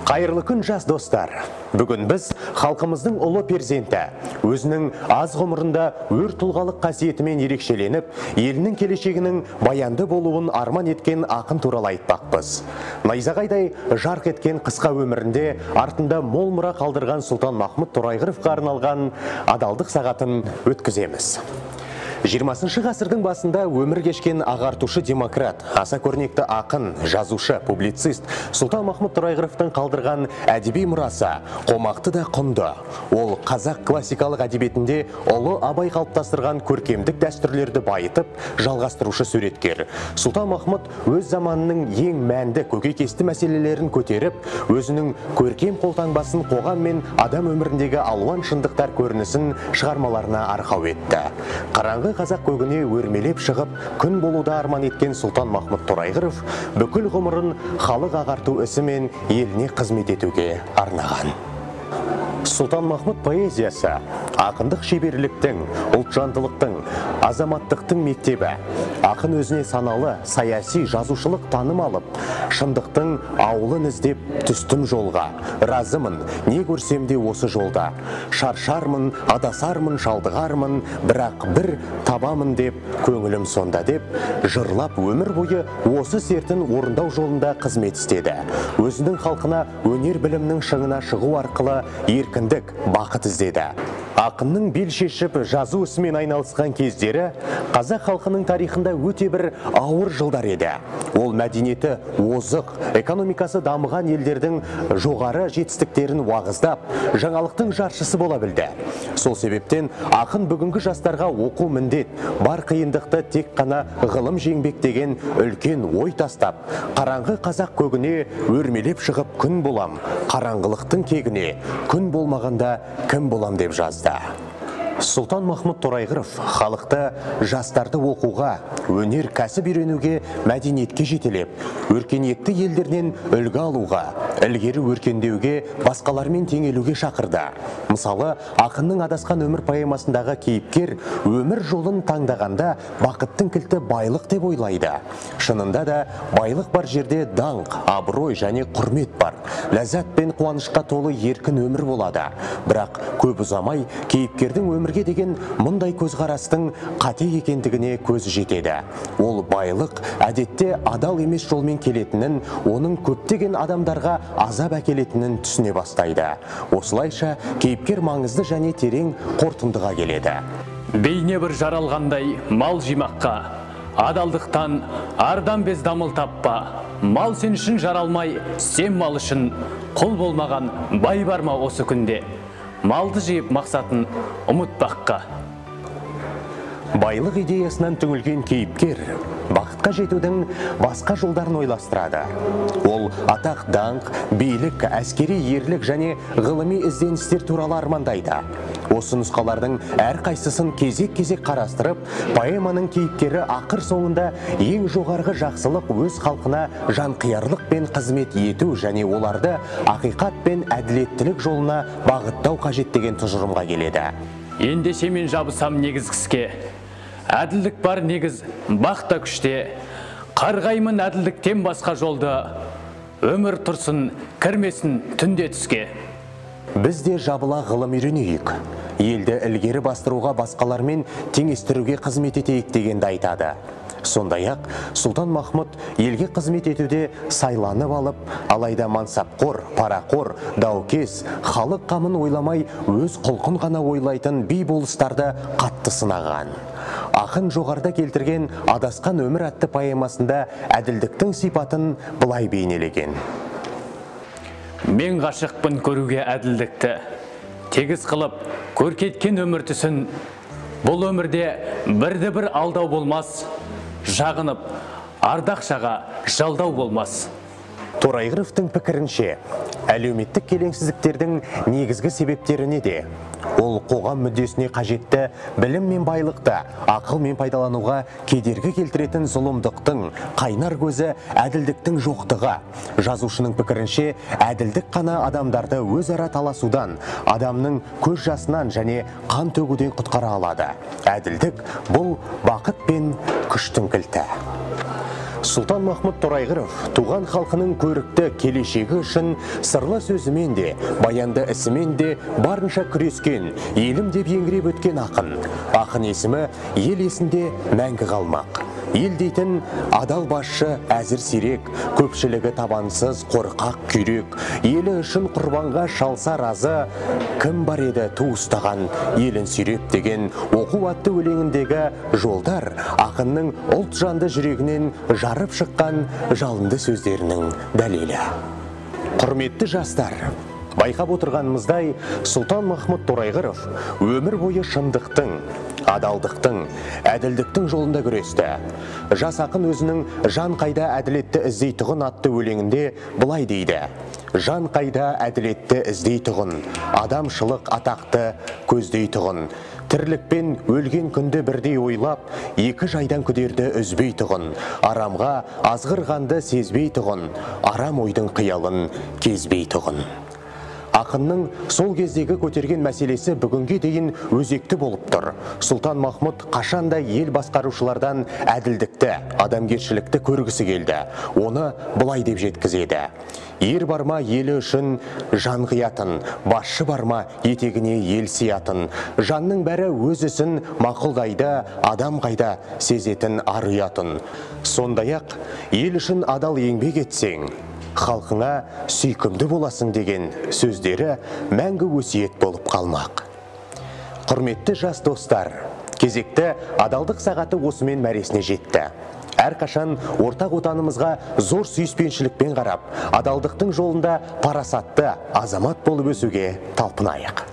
Қайырлы күн жас достар. Бүгін біз халқымыздың ұлы перзенті, өзінің аз ғұмырында өр тұлғалық қасиетімен ерекшеленіп, елінің келешегінің баянды болуын арман еткен ақын туралы айтпақпыз. Найзағайдай жарқ еткен қысқа өмірінде артында мол мұра қалдырған Сұлтанмахмұт Торайғыровқа арналған адалдық сағатын өткіземіз. 20 ғасырдың басында өмір кешкен ағартушы демократ, аса көрнекті ақын, жазушы, публицист Сұлтанмахмұт Торайғыровтың қалдырған әдеби мұрасы қомақты да құнды. Ол қазақ классикалық әдебиетінде ұлы Абай қалыптастырған көркемдік дәстүрлерді байытып, жалғастырушы суреткер. Сұлтанмахмұт өз заманының ең мәнді көкейкесті мәселелерін көтеріп, өзінің көркем қолтаңбасын қоғам мен адам өміріндегі алуан шындықтар көрінісін шығармаларына арқау етті. Қараңғы қазақ көгіне өрмелеп шығып, күн болуда арман еткен Сұлтанмахмұт Торайғыров бүкіл ғұмырын халық ағарту ісі мен еліне қызмет етуге арнаған. Сұлтанмахмұт поэзиясы ақындық шеберліктің, ұлтжандылықтың, азаматтықтың мектебі. Ақын өзіне саналы, саяси, жазушылық таным алып, шындықтың ауылын іздеп түстім жолға. Разымын, не көрсем де осы жолда. Шаршармын, адасармын, шалдығармын, бірақ бір табамын деп, көңілім сонда деп, жырлап өмір бойы осы сертін орындау жолында қызмет істеді. Өзінің халқына өнер білімнің шыңына шығу арқылы еркіндік, бақыт іздеді. Ақынның бел шешіп жазу ісімен айналысқан кездері қазақ халқының тарихында өте бір ауыр жылдар еді. Ол мәдениеті озық, экономикасы дамыған елдердің жоғары жетістіктерін уағыздап, жаңалықтың жаршысы бола білді. Сол себептен ақын бүгінгі жастарға оқу міндет, бар қиындықты тек қана ғылым жеңбек деген үлкен ой тастап, қараңғы қазақ көгіне өрмелеп шығып күн болам, қараңғылықтың кегіне күн болмағанда кім болам деп жазды. Сұлтанмахмұт Торайғыров халықты жастарды оқуға, өнер кәсіп үйренуге, мәдениетке жетелеп, өркениетті елдерінен үлгі алуға, ілгері өркендеуге, басқалармен теңелуге шақырды. Мысалы, ақынның адасқан өмір поэмасындағы кейіпкер өмір жолын таңдағанда бақыттың кілті байлық деп ойлайды. Шынында да байлық бар жерде даңқ, абырой және құрмет бар. Ләззат пен қуанышқа толы еркін өмір болады. Бірақ көп ұзамай кейіпкердің өмірге деген мұндай көзқарастың қате екендігіне көзі жетеді. Ол байлық әдетте адал емес жолмен келетінін, оның көптеген адамдарға азап әкелетінін түсіне бастайды. Осылайша кейіпкер маңызды және терең қорытындыға келеді. Бейне бір жаралғандай мал жимаққа, адалдықтан ардан без дамыл таппа. Мал сен үшін жаралмай, сен мал үшін құл болмаған бай бар ма осы күнде? Малды жиып мақсатын ұмытпаққа. Байлық идеясынан түңілген кейіпкер бақытқа жетудің басқа жолдарын ойластырады. Ол атақ, даңқ, билік, әскери ерлік және ғылыми ізденістер туралы армандайды. Осы нұсқалардың әрқайсысын кезек-кезек қарастырып, поэманың кейіпкері ақыр соңында ең жоғарғы жақсылық өз халқына жанқиярлық пен қызмет ету және оларды ақиқат пен әділеттілік жолына бағыттау қажет деген тұжырымға келеді. Ендеше мен жабысам негіз кіске. Әділдік бар негіз бақта күште. Қарғаймын әділдіктен басқа жолды. Өмір тұрсын, кірмесін түнде түске. Біз де жабыла ғылым үйренейік. Елді ілгері бастыруға басқалармен теңестіруге қызмет етейік дегенді айтады. Сондай-ақ Сұлтанмахмұт елге қызмет етуде сайланып алып, алайда мансапқор, парақор, даукес, халық қамын ойламай өз құлқын ғана ойлайтын би болыстарды қатты сынаған. Ақын жоғарыда келтірген адасқан өмір атты поэмасында әділдіктің сипатын былай бейнелеген. Мен ғашықпын көруге әділдікті, тегіз қылып көркеткен өмір түсін. Бұл өмірде бірді-бір алдау болмас, жағынып ардақшаға жалдау болмас. Торайғыровтың пікірінше, әлеуметтік келеңсіздіктердің негізгі себептері неде? Ол қоғам мүддесіне қажетті білім мен байлықты ақылмен пайдалануға кедергі келтіретін зұлымдықтың қайнар көзі әділдіктің жоқтығы. Жазушының пікірінше, әділдік қана адамдарды өзара таласудан, адамның көз жасынан және қан төгуден құтқара алады. Әділдік бұл бақыт пен күштің кілті. Сұлтанмахмұт Торайғыров туған халқының көрікті келешегі үшін сырлы сөзімен де, баянды ісімен де барынша күрескен, елім деп еңіреп өткен ақын. Ақын есімі ел есінде мәңгі қалмақ. Ел дейтін адал басшы әзір сирек, көпшілігі табансыз қорқақ күйрек, елі үшін құрбанға шалса разы, кім бар еді туыстаған елін сүйреп деген оқу атты өлеңіндегі жолдар ақынның ұлт жанды жүрегінен жарып шыққан жалынды сөздерінің дәлелі. Құрметті жастар, байқап отырғанымыздай, Сұлтанмахмұт Торайғыров өмір бойы шындықтың, адалдықтың, әділдіктің жолында күресті. Жас ақын өзінің «Жан қайда әділетті іздейтұғын» атты өлеңінде былай дейді: жан қайда әділетті іздейтұғын, адамшылық атақты көздейтұғын, тірлікпен өлген күнді бірдей ойлап, екі жайдан күдерді үзбейтұғын, арамға азғырғанды сезбейтұғын, арам ойдың қиялын кезбейтұғын. Ақынның сол кездегі көтерген мәселесі бүгінге дейін өзекті болып тұр. Сұлтанмахмұт қашанда ел басқарушылардан әділдікті, адамгершілікті көргісі келді. Оны былай деп жеткізеді: ер барма елі үшін жан қиятын, басшы барма етегіне ел сиятын, жанның бәрі өз ісін мақұлдайды, адам қайда сезетін ар ұятын. Сондай-ақ ел үшін адал еңбек етсең, халқыңа сүйкімді боласың деген сөздері мәңгі өсиет болып қалмақ. Құрметті жас достар, кезекті адалдық сағаты осымен мәресіне жетті. Әрқашан ортақ отанымызға зор сүйіспеншілікпен қарап, адалдықтың жолында парасатты азамат болып өсуге талпынайық.